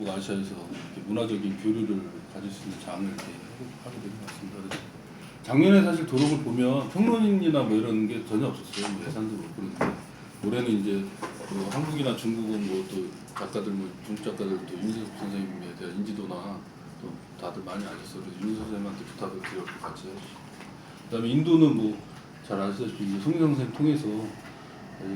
중국, 아시아에서 이렇게 문화적인 교류를 가질 수 있는 장을 이렇게 하게 된 것 같습니다. 그래서 작년에 사실 도록을 보면 평론인이나 뭐 이런 게 전혀 없었어요. 뭐 예산도 그렇고. 그런데 올해는 이제 그 한국이나 중국은 뭐 또 작가들, 뭐 중국 작가들도 윤세섭 선생님에 대한 인지도나 또 다들 많이 아셨어요. 그래서 윤 선생님한테 부탁을 드렸고 같이 해주시고. 그다음에 인도는 뭐 잘 아시다시피 송영 선생 통해서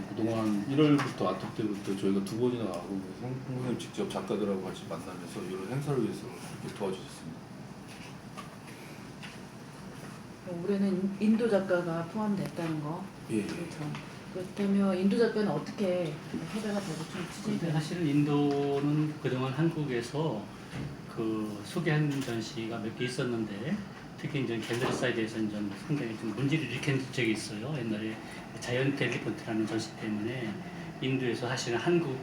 그동안 1월부터 아토 때부터 저희가 2번이나 가고 송 선생님 직접 작가들하고 같이 만나면서 이런 행사를 위해서 이렇게 도와주셨습니다. 올해는 인도 작가가 포함됐다는 거. 예. 그렇죠. 그렇다면 인도 작가는 어떻게 섭외가 되고 좀 추진이 근데 사실은 인도는 그동안 한국에서 그 소개한 전시가 몇 개 있었는데 특히 이제 갤러리 사이드에서 좀 상당히 좀 문제를 일으킨 적이 있어요. 옛날에 자이언트 엘리펀트라는 전시 때문에 인도에서 사실은 한국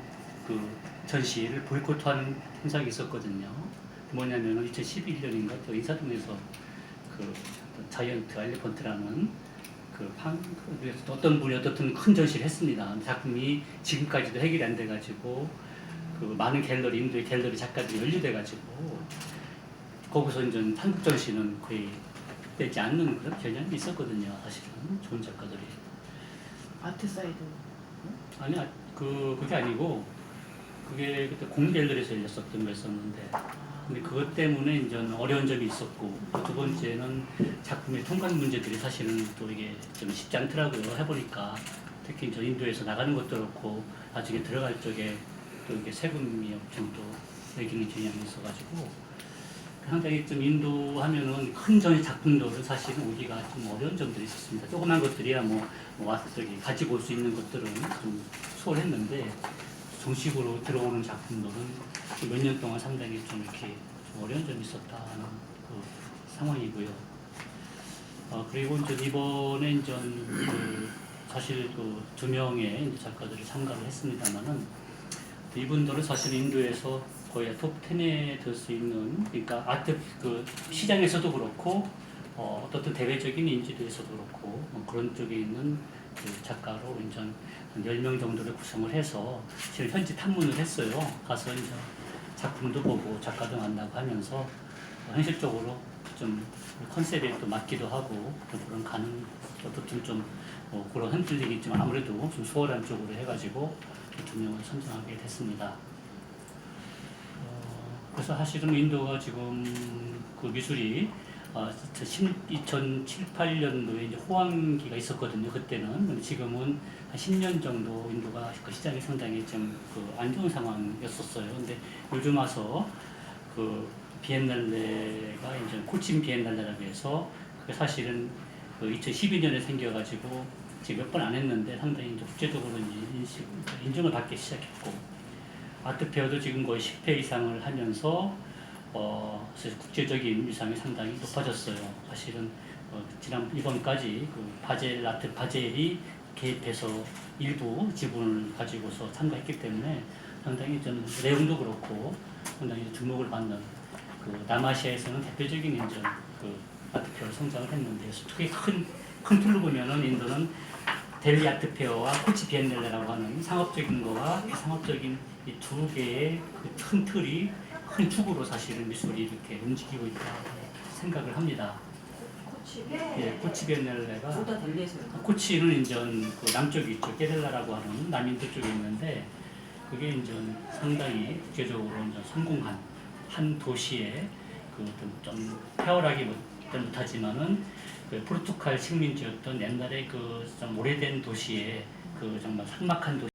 그 전시를 보이콧하는 현상이 있었거든요. 뭐냐면은 2011년인가 또 인사동에서 그 자이언트 엘리펀트라는 그래서 어떤 분이 어떤 큰 전시를 했습니다. 작품이 지금까지도 해결이 안 돼가지고 그 많은 갤러리, 인도의 갤러리 작가들이 연루돼가지고 거기서 이제 한국 전시는 거의 되지 않는 그런 경향이 있었거든요. 사실은 좋은 작가들이. 아트 사이드. 아니, 그게 아니고 그게 그때 공갤러리에서 열렸었던 거였었는데 근데 그것 때문에 이제 어려운 점이 있었고 두 번째는 작품의 통관 문제들이 사실은 또 이게 좀 쉽지 않더라고요. 해보니까 특히 이제 인도에서 나가는 것도 그렇고 나중에 들어갈 쪽에 또 이게 세금이 엄청 또 매기는 경향이 있어가지고 상당히 좀 인도 하면은 큰 전시 작품들은 사실은 오기가 좀 어려운 점들이 있었습니다. 조그만 것들이야 와서 저기 가지고 올 수 있는 것들은 좀 수월했는데 정식으로 들어오는 작품들은 몇 년 동안 상당히 좀 이렇게 좀 어려운 점이 있었다는 그 상황이고요. 그리고 이제 이번에 이제 사실 그 2명의 작가들이 참가를 했습니다만은 이분들은 사실 인도에서 거의 톱 10에 들 수 있는 그러니까 아트 그 시장에서도 그렇고 어떤 대외적인 인지도에서도 그렇고 그런 쪽에 있는 그 작가로 이제 한 10명 정도를 구성을 해서 지금 현지 탐문을 했어요. 가서 이제 작품도 보고 작가도 만나고 하면서 현실적으로 좀 컨셉에 또 맞기도 하고 그런 가능 어떻든 좀 그런 흔들리기 좀 아무래도 좀 수월한 쪽으로 해가지고 2명을 선정하게 됐습니다. 그래서 사실은 인도가 지금 그 미술이 2007, 8년도에 이제 호황기가 있었거든요. 그때는. 근데 지금은 한 10년 정도 인도가 그 시장이 상당히 좀 그 안 좋은 상황이었었어요. 근데 요즘 와서 그 비엔날레가 이제 코친 비엔날레라고 해서 그게 사실은 그 2012년에 생겨가지고 지금 몇 번 안 했는데 상당히 이제 국제적으로 인정을 받기 시작했고 아트페어도 지금 거의 10회 이상을 하면서 국제적인 위상이 상당히 높아졌어요. 사실은 이번까지 그 바젤 아트 바젤이 개입해서 일부 지분을 가지고서 참가했기 때문에 상당히 좀 내용도 그렇고 상당히 주목을 받는 그 남아시아에서는 대표적인 이제 그 아트페어를 성장을 했는데 특히 큰 틀로 보면은 인도는 델리 아트페어와 코치 비엔날레라고 하는 상업적인 거와 상업적인 이 두 개의 그 큰 틀이 큰 축으로 사실은 미술이 이렇게 움직이고 있다고 생각을 합니다. 예, 코치 비엔날레가 코치는 이제 그 남쪽에 있죠. 게렐라라고 하는 남인도 쪽에 있는데 그게 이제 상당히 국제적으로 이제 성공한 한 도시의 그 좀 폐허하기 못하지만은 그 포르투갈 식민지였던 옛날에 그 좀 오래된 도시의 그 정말 삭막한 도시.